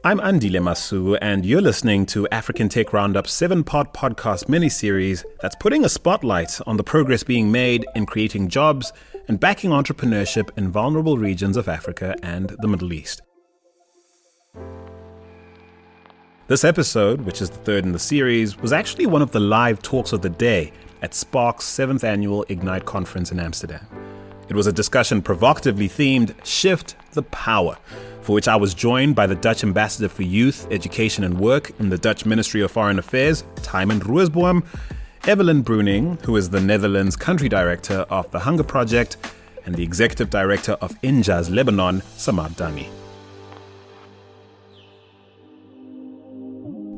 I'm Andile Masu, and you're listening to African Tech Roundup's 7-part podcast mini-series that's putting a spotlight on the progress being made in creating jobs and backing entrepreneurship in vulnerable regions of Africa and the Middle East. This episode, which is the third in the series, was actually one of the live talks of the day at Spark's 7th annual Ignite conference in Amsterdam. It was a discussion provocatively themed Shift the Power, for which I was joined by the Dutch Ambassador for Youth, Education and Work in the Dutch Ministry of Foreign Affairs, Tijmen Roosboom, Evelyn Bruning, who is the Netherlands Country Director of the Hunger Project, and the Executive Director of Injaz Lebanon, Samar Dani.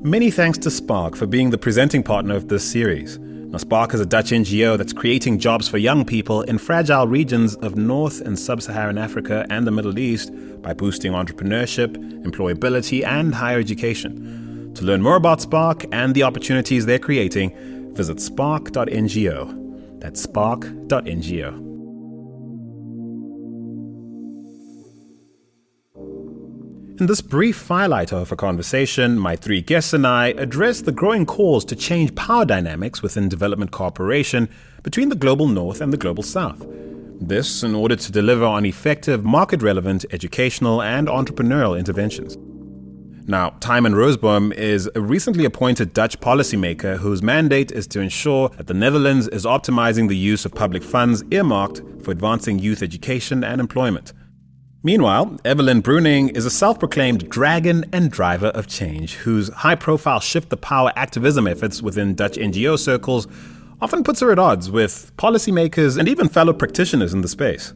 Many thanks to Spark for being the presenting partner of this series. Now, Spark is a Dutch NGO that's creating jobs for young people in fragile regions of North and Sub-Saharan Africa and the Middle East by boosting entrepreneurship, employability, and higher education. To learn more about Spark and the opportunities they're creating, visit spark.ngo. That's spark.ngo. In this brief firelighter of a conversation, my three guests and I address the growing calls to change power dynamics within development cooperation between the global North and the global South. This in order to deliver on effective, market-relevant educational and entrepreneurial interventions. Now, Tijmen Roosboom is a recently appointed Dutch policymaker whose mandate is to ensure that the Netherlands is optimizing the use of public funds earmarked for advancing youth education and employment. Meanwhile, Evelyn Bruning is a self-proclaimed dragon and driver of change, whose high-profile Shift the Power activism efforts within Dutch NGO circles often puts her at odds with policymakers and even fellow practitioners in the space.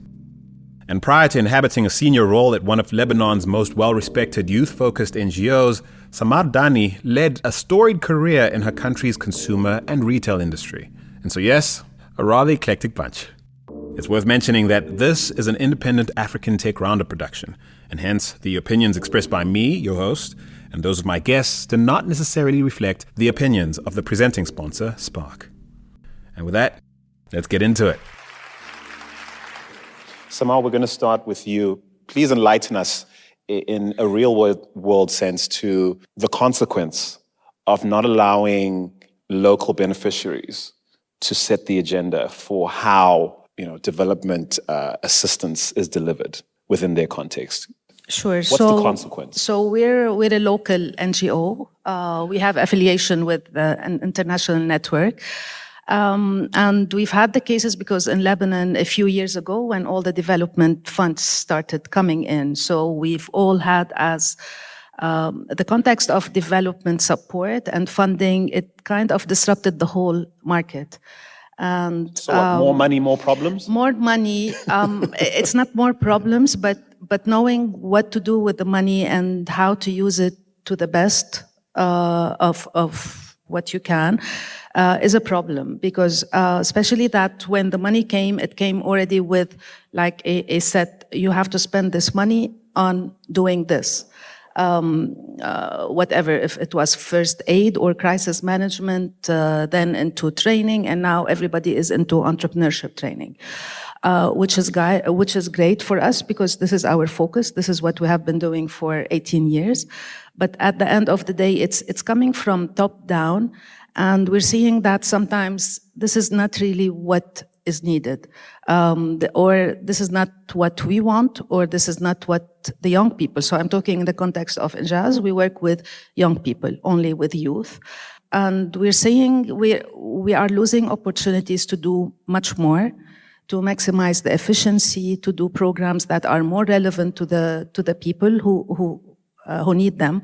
And prior to inhabiting a senior role at one of Lebanon's most well-respected youth-focused NGOs, Samar Dani led a storied career in her country's consumer and retail industry. And so yes, a rather eclectic bunch. It's worth mentioning that this is an independent African Tech Roundup production, and hence the opinions expressed by me, your host, and those of my guests do not necessarily reflect the opinions of the presenting sponsor, Spark. And with that, let's get into it. Samar, we're going to start with you. Please enlighten us in a real world sense to the consequence of not allowing local beneficiaries to set the agenda for how development assistance is delivered within their context. Sure. What's the consequence? So we're a local NGO. We have affiliation with an international network. And we've had the cases because in Lebanon a few years ago when all the development funds started coming in. So we've all had as the context of development support and funding, it kind of disrupted the whole market. And so what, more money, more problems? More money. It's not more problems, but knowing what to do with the money and how to use it to the best of what you can is a problem. Because especially that when the money came, it came already with like a set, you have to spend this money on doing this. Whatever, if it was first aid or crisis management, then into training, and now everybody is into entrepreneurship training, which is great for us because this is our focus. This is what we have been doing for 18 years. But at the end of the day, it's coming from top down, and we're seeing that sometimes this is not really what is needed, or this is not what we want, or this is not what the young people. So I'm talking in the context of Injaz. We work with young people, only with youth. And we're saying we are losing opportunities to do much more, to maximize the efficiency, to do programs that are more relevant to the people who need them.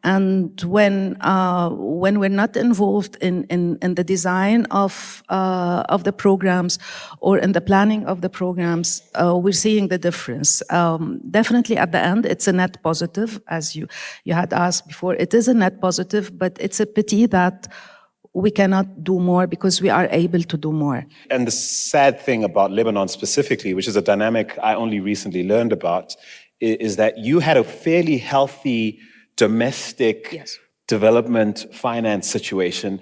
And when we're not involved in the design of the programs or in the planning of the programs, we're seeing the difference. Definitely at the end, it's a net positive, as you had asked before. It is a net positive, but it's a pity that we cannot do more because we are able to do more. And the sad thing about Lebanon specifically, which is a dynamic I only recently learned about, is that you had a fairly healthy domestic development finance situation,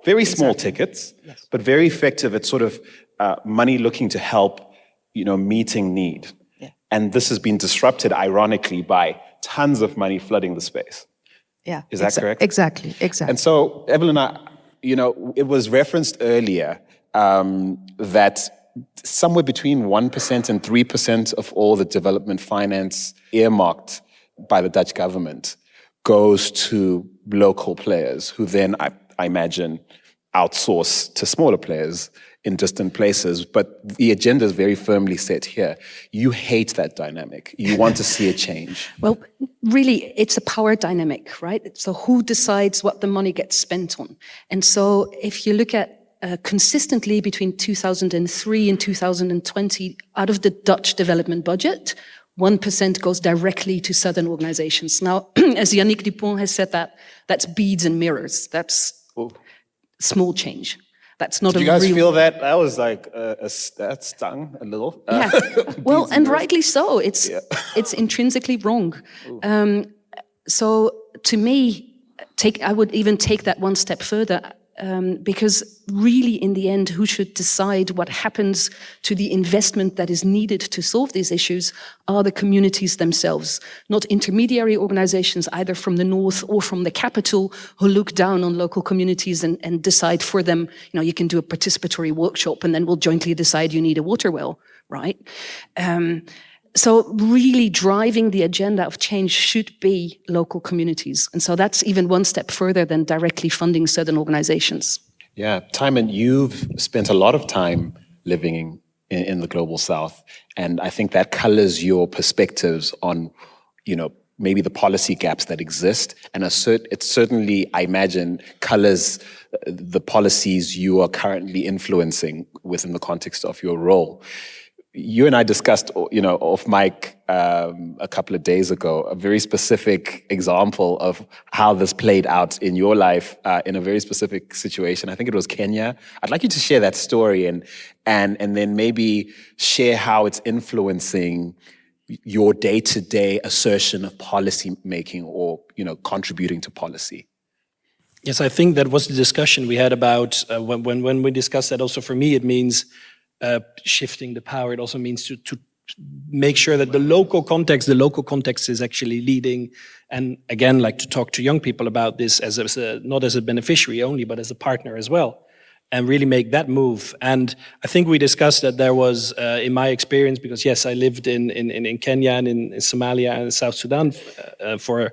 very small tickets, but very effective at sort of money looking to help, meeting need. And this has been disrupted, ironically, by tons of money flooding the space. Yeah. Is that correct? Exactly. And so, Evelyn, it was referenced earlier that somewhere between 1% and 3% of all the development finance earmarked by the Dutch government goes to local players who then, I imagine, outsource to smaller players in distant places. But the agenda is very firmly set here. You hate that dynamic. You want to see a change. Well, really, it's a power dynamic, right? So who decides what the money gets spent on? And so if you look at consistently between 2003 and 2020, out of the Dutch development budget, 1% goes directly to southern organizations. Now, as Yannick Dupont has said, that's beads and mirrors. That's small change. That's not Did you guys feel that? That was like, that stung a little. Yeah. Well, and rightly so. It's intrinsically wrong. So to me, I would even take that one step further. Because really, in the end, who should decide what happens to the investment that is needed to solve these issues are the communities themselves, not intermediary organizations, either from the north or from the capital, who look down on local communities and decide for them, you can do a participatory workshop and then we'll jointly decide you need a water well, right? So really driving the agenda of change should be local communities. And so that's even one step further than directly funding certain organizations. Yeah, Thymen, you've spent a lot of time living in the Global South. And I think that colors your perspectives on, maybe the policy gaps that exist. And it certainly, I imagine, colors the policies you are currently influencing within the context of your role. You and I discussed, off mic a couple of days ago, a very specific example of how this played out in your life in a very specific situation. I think it was Kenya. I'd like you to share that story and then maybe share how it's influencing your day-to-day assertion of policy making or, contributing to policy. Yes, I think that was the discussion we had about when we discussed that. Also, for me, it means shifting the power. It also means to make sure that the local context is actually leading. And again, like to talk to young people about this not as a beneficiary only, but as a partner as well, and really make that move. And I think we discussed that there was, in my experience, because yes, I lived in Kenya and in Somalia and South Sudan for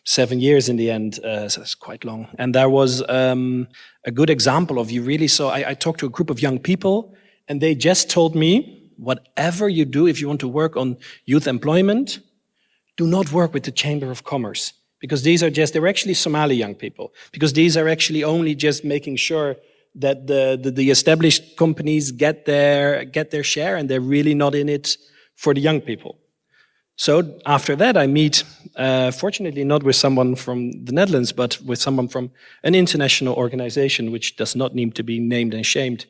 7 years in the end, so it's quite long. And there was a good example of, you really saw, I talked to a group of young people, and they just told me, whatever you do, if you want to work on youth employment, do not work with the Chamber of Commerce. Because they're actually Somali young people. Because these are actually only just making sure that the established companies get their share, and they're really not in it for the young people. So after that, I meet, fortunately not with someone from the Netherlands, but with someone from an international organization, which does not need to be named and shamed.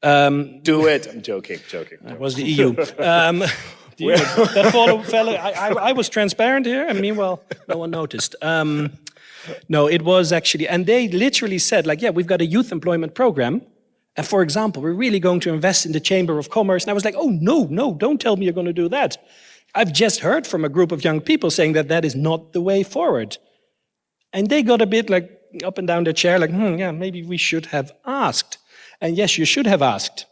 Do it. I'm joking. It was the EU. That fellow, I was transparent here, and meanwhile, no one noticed. No, it was actually, and they literally said, we've got a youth employment program. And for example, we're really going to invest in the Chamber of Commerce. And I was like, oh, no, don't tell me you're going to do that. I've just heard from a group of young people saying that is not the way forward. And they got a bit up and down their chair, maybe we should have asked. And yes, you should have asked.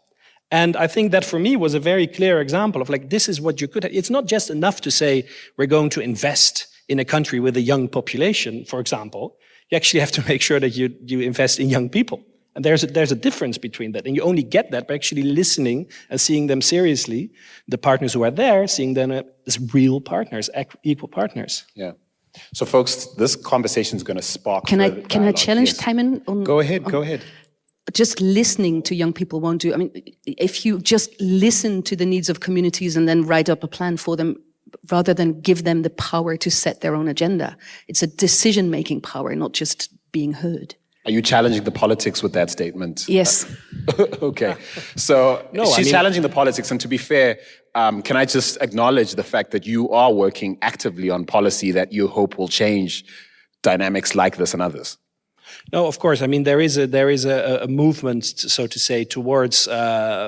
And I think that for me was a very clear example of this is what you could have. It's not just enough to say we're going to invest in a country with a young population, for example. You actually have to make sure that you invest in young people. And there's a difference between that. And you only get that by actually listening and seeing them seriously. The partners who are there, seeing them as real partners, equal partners. Yeah. So folks, this conversation is going to spark. Can I challenge Thymen on? Go ahead. Just listening to young people won't do. I mean, if you just listen to the needs of communities and then write up a plan for them, rather than give them the power to set their own agenda, it's a decision-making power, not just being heard. Are you challenging the politics with that statement? Yes. Okay. So she's challenging the politics. And to be fair, can I just acknowledge the fact that you are working actively on policy that you hope will change dynamics like this and others? No, of course. I mean, there is a movement, so to say, towards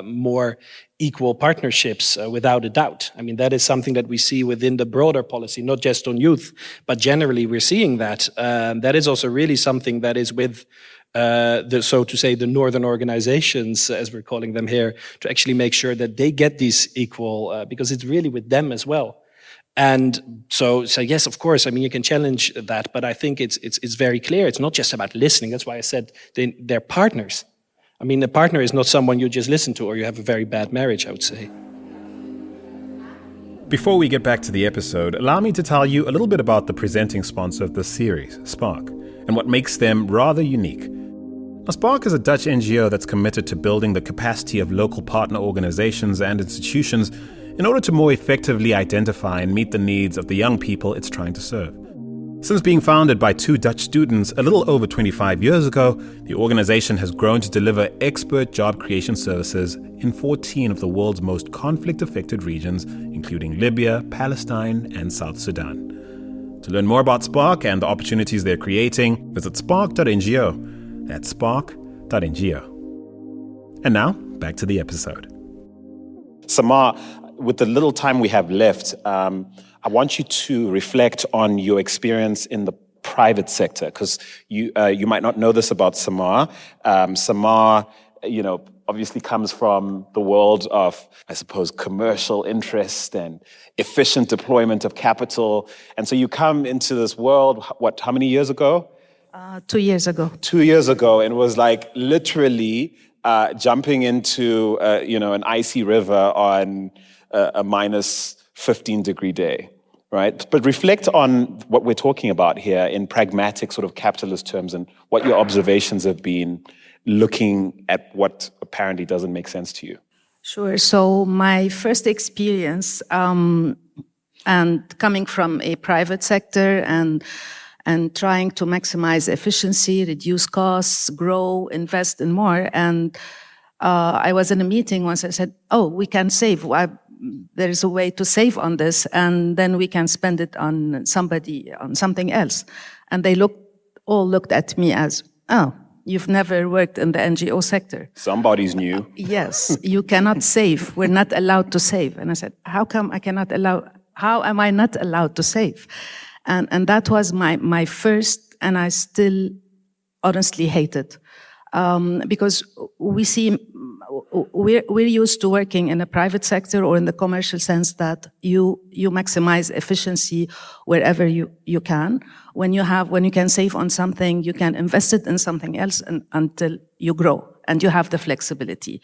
more equal partnerships, without a doubt. I mean, that is something that we see within the broader policy, not just on youth, but generally we're seeing that. That is also really something that is with so to say, the northern organizations, as we're calling them here, to actually make sure that they get these equal, because it's really with them as well. And so yes, of course, I mean, you can challenge that, but I think it's very clear. It's not just about listening. That's why I said they're partners. I mean, a partner is not someone you just listen to or you have a very bad marriage, I would say. Before we get back to the episode, allow me to tell you a little bit about the presenting sponsor of this series, Spark, and what makes them rather unique. Now, Spark is a Dutch NGO that's committed to building the capacity of local partner organizations and institutions in order to more effectively identify and meet the needs of the young people it's trying to serve. Since being founded by 2 Dutch students a little over 25 years ago, the organization has grown to deliver expert job creation services in 14 of the world's most conflict-affected regions, including Libya, Palestine, and South Sudan. To learn more about Spark and the opportunities they're creating, visit spark.ngo. That's spark.ngo. And now, back to the episode. Samar, with the little time we have left, I want you to reflect on your experience in the private sector, because you might not know this about Samar. Samar, obviously comes from the world of, I suppose, commercial interest and efficient deployment of capital. And so you come into this world, how many years ago? 2 years ago. 2 years ago, and was like literally jumping into an icy river on a minus 15-degree day, right? But reflect on what we're talking about here in pragmatic sort of capitalist terms and what your observations have been looking at what apparently doesn't make sense to you. Sure. So my first experience, and coming from a private sector and trying to maximize efficiency, reduce costs, grow, invest in more. And I was in a meeting once. I said, "Oh, we can save. There is a way to save on this, and then we can spend it on something else." And they all looked at me as, "Oh, you've never worked in the NGO sector. Somebody's new." Yes, you cannot save. We're not allowed to save. And I said, "How come I cannot allow? How am I not allowed to save?" And that was my first, and I still honestly hate it, because we're used to working in a private sector or in the commercial sense that you maximize efficiency wherever you can. When you can save on something, you can invest it in something else until you grow and you have the flexibility.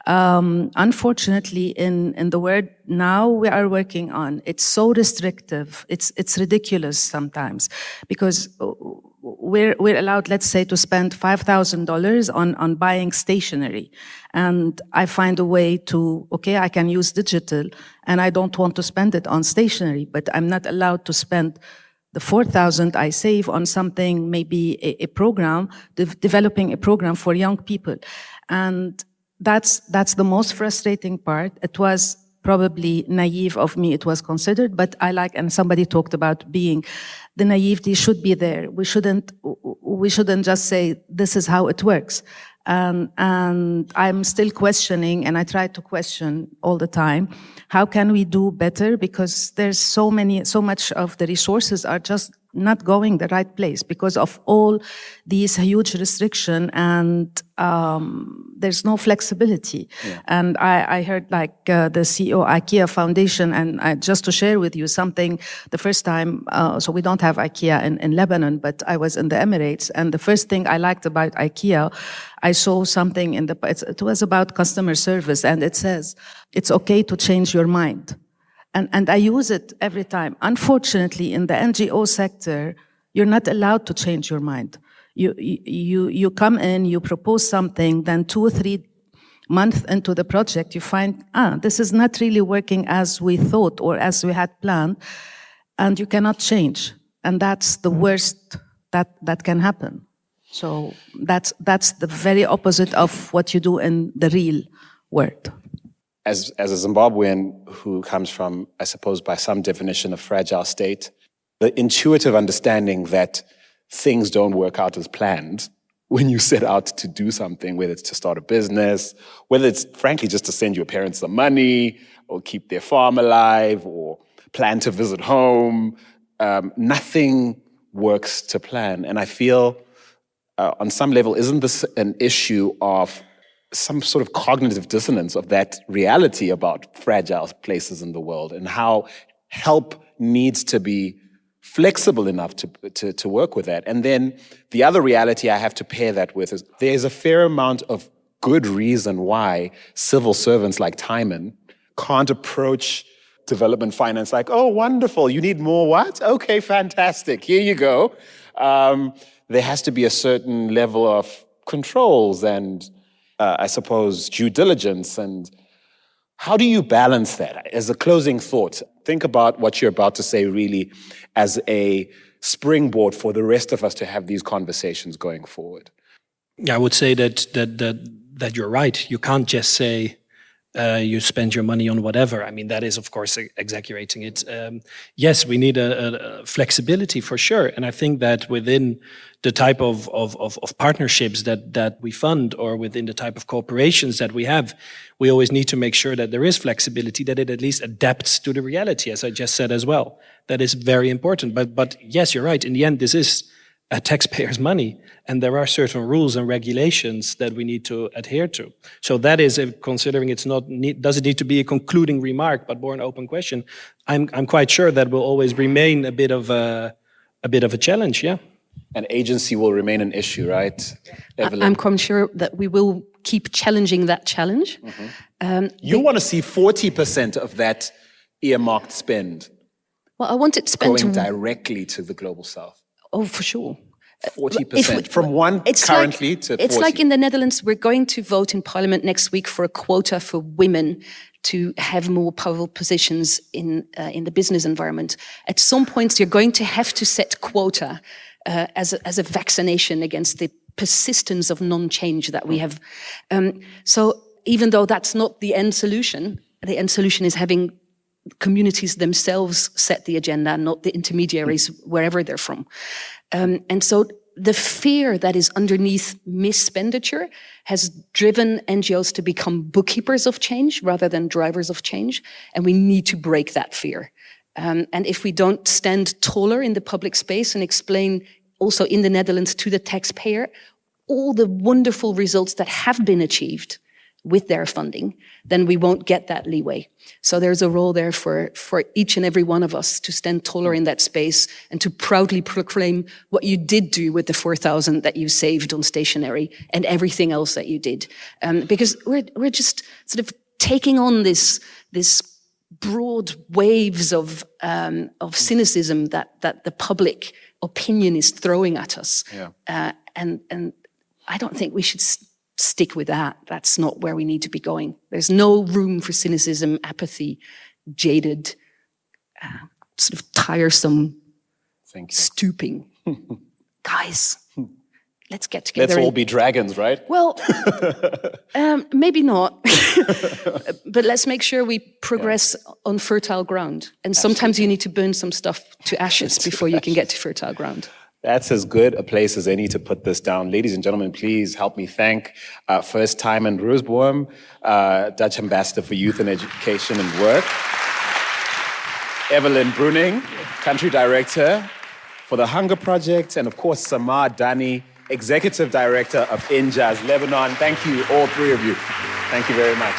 Unfortunately, in the world now we are working on, it's so restrictive. It's ridiculous sometimes, because we're allowed, let's say, to spend $5,000 on buying stationery. And I find a way to, I can use digital, and I don't want to spend it on stationery, but I'm not allowed to spend the $4,000 I save on something, maybe a program, developing a program for young people. And that's the most frustrating part. It was probably naive of me, it was considered, but and somebody talked about the naivety should be there. We shouldn't just say, this is how it works. And I'm still questioning, and I try to question all the time, how can we do better? Because there's so much of the resources are just not going the right place because of all these huge restriction, and there's no flexibility. Yeah. And I heard the CEO IKEA Foundation, and just to share with you something, the first time, so we don't have IKEA in Lebanon, but I was in the Emirates, and the first thing I liked about IKEA, I saw something it was about customer service, and it says, it's okay to change your mind. And I use it every time. Unfortunately, in the NGO sector, you're not allowed to change your mind. You come in, you propose something, then 2 or 3 months into the project, you find, this is not really working as we thought or as we had planned, and you cannot change. And that's the worst that can happen. So that's the very opposite of what you do in the real world. As a Zimbabwean who comes from, I suppose, by some definition, a fragile state, the intuitive understanding that things don't work out as planned when you set out to do something, whether it's to start a business, whether it's frankly just to send your parents some money or keep their farm alive or plan to visit home. Nothing works to plan. And I feel on some level, isn't this an issue of some sort of cognitive dissonance of that reality about fragile places in the world and how help needs to be flexible enough to work with that? And then the other reality I have to pair that with is there's a fair amount of good reason why civil servants like Timon can't approach development finance like, oh, wonderful, you need more what? Okay, fantastic, here you go. There has to be a certain level of controls and I suppose due diligence. And how do you balance that? As a closing thought, think about what you're about to say really as a springboard for the rest of us to have these conversations going forward. Yeah, I would say that you're right. You can't just say you spend your money on whatever. I mean, that is, of course, exaggerating it. Yes, we need a flexibility for sure. And I think that within the type of partnerships that we fund or within the type of corporations that we have, we always need to make sure that there is flexibility, that it at least adapts to the reality, as I just said as well. That is very important. But yes, you're right. In the end, this is taxpayers' money, and there are certain rules and regulations that we need to adhere to. So that is, considering it's not doesn't need to be a concluding remark, but more an open question. I'm quite sure that will always remain a bit of a challenge. Yeah. And agency will remain an issue, right, Evelyn? I'm quite sure that we will keep challenging that challenge. You want to see 40% of that earmarked spend Well, I want it spent going directly to the Global South. Oh, for sure. 40%, from one currently to 40. It's like in the Netherlands, we're going to vote in parliament next week for a quota for women to have more powerful positions in the business environment. At some point, you're going to have to set quota as a vaccination against the persistence of non-change that we have. So even though that's not the end solution is having communities themselves set the agenda, not the intermediaries, wherever they're from. And so the fear that is underneath mispenditure has driven NGOs to become bookkeepers of change rather than drivers of change. And we need to break that fear. And if we don't stand taller in the public space and explain also in the Netherlands to the taxpayer all the wonderful results that have been achieved with their funding, then we won't get that leeway. So there's a role there for each and every one of us to stand taller in that space and to proudly proclaim what you did do with the 4,000 that you saved on stationery and everything else that you did. Because we're just sort of taking on this broad waves of cynicism that the public opinion is throwing at us. Yeah. And I don't think we should stick with that. That's not where we need to be going. There's no room for cynicism, apathy, jaded, sort of tiresome stooping. Guys, let's get together. Let's all be dragons, right? Well, maybe not. But let's make sure we progress on fertile ground. And sometimes you need to burn some stuff to ashes before you can get to fertile ground. That's as good a place as any to put this down. Ladies and gentlemen, please help me thank first Timon Roosboom, Dutch Ambassador for Youth and Education and Work, Evelyn Bruning, Country Director for the Hunger Project, and of course, Samar Dani, Executive Director of Injaz Lebanon. Thank you, all three of you. Thank you very much.